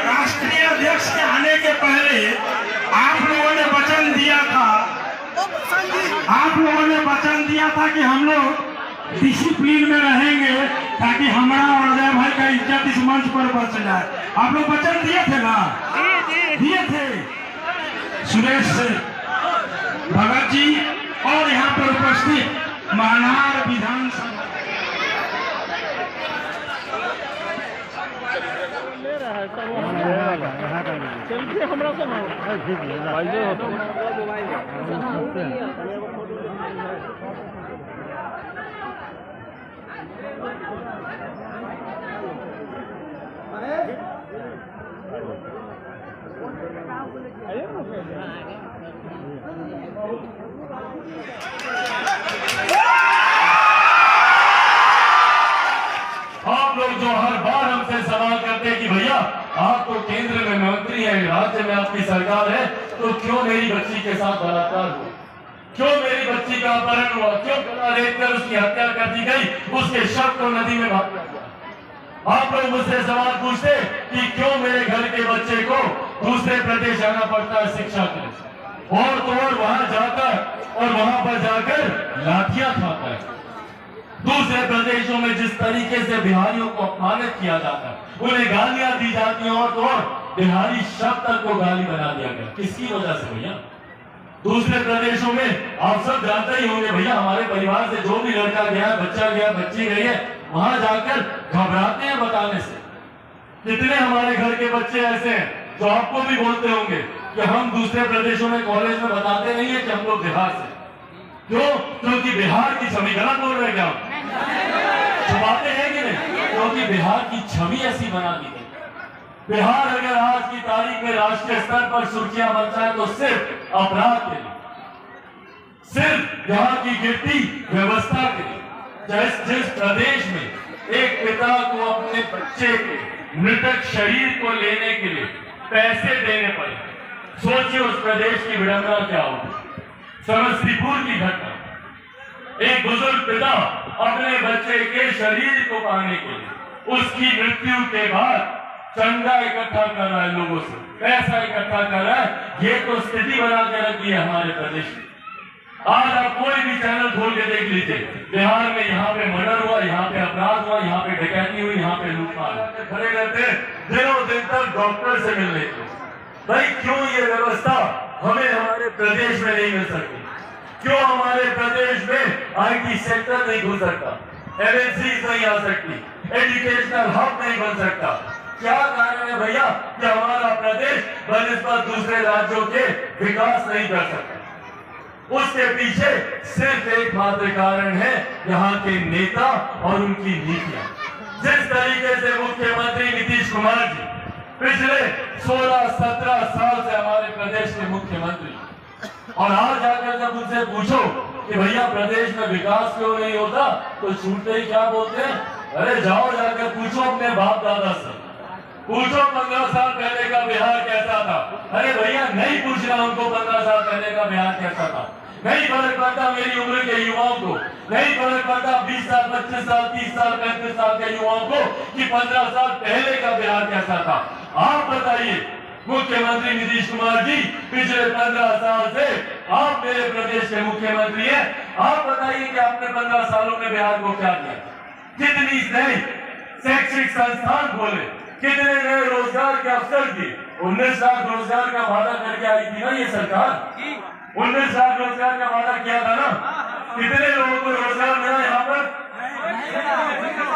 राष्ट्रीय अध्यक्ष के आने के पहले आप लोगों ने वचन दिया था कि हम लोग डिसिप्लिन में रहेंगे ताकि हमारा और अजय भाई का इज्जत इस मंच पर बच जाए। आप लोग वचन दिए थे ना? दिए थे। सुरेश भगत जी और यहाँ पर उपस्थित महानार विधानसभा आप लोग जो हर बार हमसे सवाल करते हैं कि भैया आप तो केंद्र में मंत्री हैं, राज्य में आपकी सरकार है, तो क्यों मेरी बच्ची के साथ बलात्कार हुआ, क्यों मेरी बच्ची का अपहरण हुआ, क्यों गला रेत कर उसकी हत्या कर दी गई, उसके शव को नदी में बहा दिया गया। आप लोग मुझसे सवाल पूछते कि क्यों मेरे घर के बच्चे को दूसरे प्रदेश जाना पड़ता है शिक्षा के लिए, और तो और वहां जाकर और वहां पर जाकर लाठियां खाता है। दूसरे प्रदेशों में जिस तरीके से बिहारियों को अपमानित किया जाता है, उन्हें गालियां दी जाती हैं, और तो और बिहारी शब्द तक को गाली बना दिया गया। किसकी वजह से भैया? दूसरे प्रदेशों में आप सब जानते ही होंगे भैया, हमारे परिवार से जो भी लड़का गया, बच्चा गया, बच्ची गई है, वहां जाकर घबराते हैं बताने से। कितने हमारे घर के बच्चे ऐसे हैं जो आपको भी बोलते होंगे कि हम दूसरे प्रदेशों में कॉलेज में बताते नहीं है कि हम लोग बिहार से। क्यों? क्योंकि बिहार की छवि गलत बोल रहे क्या? छुपाते हैं कि नहीं? क्योंकि बिहार की छवि ऐसी बना दी गई। बिहार अगर आज की तारीख में राष्ट्रीय स्तर पर सुर्खियां बनता है तो सिर्फ अपराध के लिए, सिर्फ यहाँ की गिरती व्यवस्था के लिए। जिस प्रदेश में एक पिता को अपने बच्चे के मृतक शरीर को लेने के लिए पैसे देने पड़े, सोचिए उस प्रदेश की विडंबना क्या होगी। समस्तीपुर की घटना, एक बुजुर्ग पिता अपने बच्चे के शरीर को पाने के लिए उसकी मृत्यु के बाद चंदा इकट्ठा कर रहा है, लोगों से पैसा इकट्ठा कर रहा है। ये तो स्थिति बना के रखी है हमारे प्रदेश में। आज आप कोई भी चैनल खोल के देख लीजिए, बिहार में यहाँ पे मर्डर हुआ, यहाँ पे अपराध हुआ, यहाँ पे डकैती हुई, यहाँ पे लूटमार। खड़े रहते दिनों दिन तक डॉक्टर से मिलने के। भाई क्यों ये व्यवस्था हमें हमारे प्रदेश में नहीं मिल सकती? क्यों हमारे प्रदेश में आईटी सेक्टर नहीं खुल सकता, एमएनसी नहीं आ सकती, एजुकेशनल हब नहीं बन सकता? क्या कारण है भैया कि हमारा प्रदेश बनिस्बत दूसरे राज्यों के विकास नहीं कर सकता? उसके पीछे सिर्फ एक मात्र कारण है, यहाँ के नेता और उनकी नीतियां। जिस तरीके से मुख्यमंत्री नीतीश कुमार जी पिछले 16-17 साल से हमारे प्रदेश के मुख्यमंत्री, और आज जाकर जब उनसे पूछो कि भैया प्रदेश में विकास क्यों नहीं होता, तो छूटते ही क्या बोलते हैं, अरे जाओ जाकर पूछो अपने बाप दादा से, पूछो 15 साल पहले का बिहार कैसा था। अरे भैया नहीं पूछना हमको 15 साल पहले का बिहार कैसा था। नहीं फर्क पड़ता मेरी उम्र के युवाओं को, नहीं फर्क पड़ता 20 साल, 25 साल, 30 साल, 35 साल के युवाओं को कि 15 साल पहले का बिहार कैसा था। आप बताइए मुख्यमंत्री नीतीश कुमार जी, पिछले 15 साल से आप मेरे प्रदेश के मुख्यमंत्री हैं, आप बताइए कि आपने 15 सालों में बिहार को क्या किया? कितनी नई शैक्षिक संस्थान खोले, कितने नए रोजगार के अवसर दिए? 19 लाख रोजगार का वादा करके आई थी ना ये सरकार, 19 लाख रोजगार का वादा किया था ना। कितने लोगों को रोजगार मिला यहाँ पर?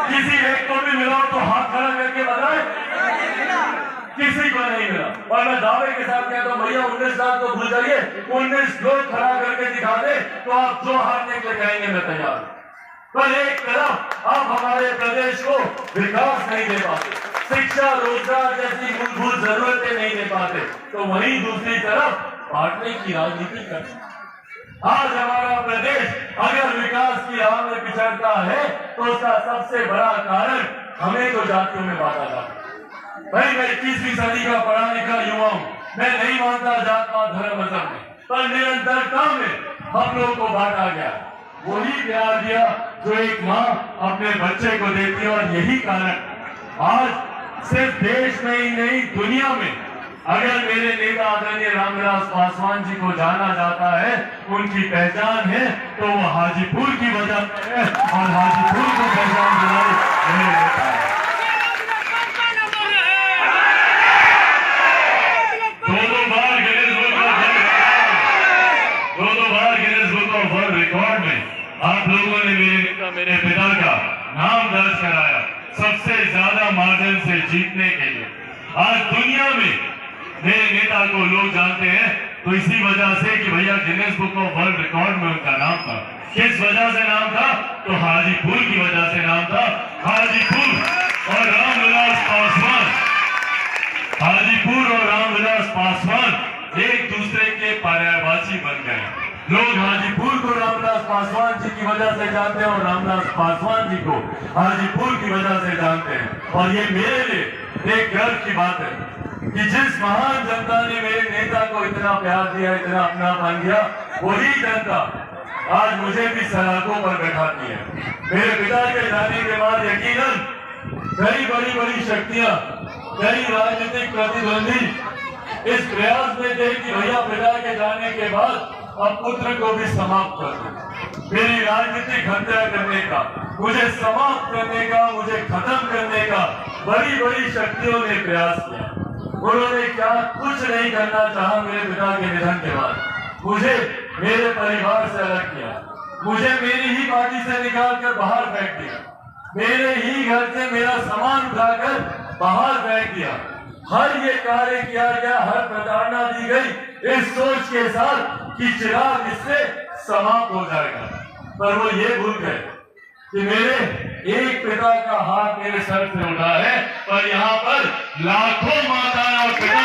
किसी एक को भी मिला तो हाथ खड़ा करके बताए, किसी को नहीं मिला। और मैं दावे के साथ कहता हूँ भैया 19 लाख तो भूल जाइए, 19 लोग खड़ा करके दिखा दे तो आप जो हाथ निकले कहेंगे मैं तैयार। पर एक तरफ आप हमारे प्रदेश को विकास नहीं दे पाते, शिक्षा रोजगार जैसी मूलभूत जरूरतें नहीं दे पाते, तो वहीं दूसरी तरफ बांटने की राजनीति करते। आज हमारा प्रदेश अगर विकास की राह में पिछड़ता है तो उसका सबसे बड़ा कारण हमें तो जातियों में बांटा जाता है। भाई मैं 21वीं सदी का पढ़ा लिखा युवा हूँ, मैं नहीं मानता जात पात धर्म मजहब में, पर निरंतरता में हम लोग को बांटा गया। वही प्यार दिया जो एक माँ अपने बच्चे को देती है। और यही कारण आज सिर्फ देश में ही नहीं, दुनिया में अगर मेरे नेता आदरणीय रामविलास पासवान जी को जाना जाता है, उनकी पहचान है, तो वो हाजीपुर की वजह से है। और हाजीपुर को पहचान दिलाई मेरे नेता है। दो बार Guinness book of world record में आप लोगों ने मेरे पिता का नाम दर्ज कराया सबसे ज्यादा मार्जिन से जीतने के लिए। आज दुनिया में मेरे नेता को लोग जानते हैं तो इसी वजह से कि भैया Guinness book of world record में उनका नाम था। किस वजह से नाम था? तो हाजीपुर की वजह से नाम था। हाजीपुर और रामविलास पासवान, हाजीपुर और रामविलास पासवान एक दूसरे के पर्यायवाची बन गए। लोग हाजीपुर को रामविलास पासवान जी की वजह से जानते हैं और रामविलास पासवान जी को हाजीपुर की वजह से जानते हैं। और ये मेरे लिए एक गर्व की बात है कि जिस महान जनता ने मेरे नेता को इतना प्यार दिया, इतना अपनापन दिया, वही जनता आज मुझे भी सलाखों पर बैठाती है। मेरे पिता के जाने के बाद यकीनन कई बड़ी बड़ी शक्तियां, कई राजनीतिक प्रतिद्वंदी इस प्रयास में थे कि भैया पिता के जाने के बाद अब पुत्र को भी समाप्त कर दो। मेरी राजनीतिक हत्या करने का, मुझे समाप्त करने का, मुझे खत्म करने का बड़ी बड़ी शक्तियों ने प्रयास किया। उन्होंने क्या कुछ नहीं करना चाहा। मेरे पिता के निधन के बाद मुझे मेरे परिवार से अलग किया, मुझे मेरी ही पार्टी से निकालकर बाहर फेंक दिया, मेरे ही घर से मेरा सामान उठाकर बाहर फेंक दिया। हर ये कार्य किया गया, हर प्रताड़ना दी गई इस सोच के साथ कि चिराग इससे समाप्त हो जाएगा। पर वो ये भूल गए कि मेरे एक पिता का हाथ मेरे सर से उठा है, पर यहाँ पर लाखों माताएं और पिता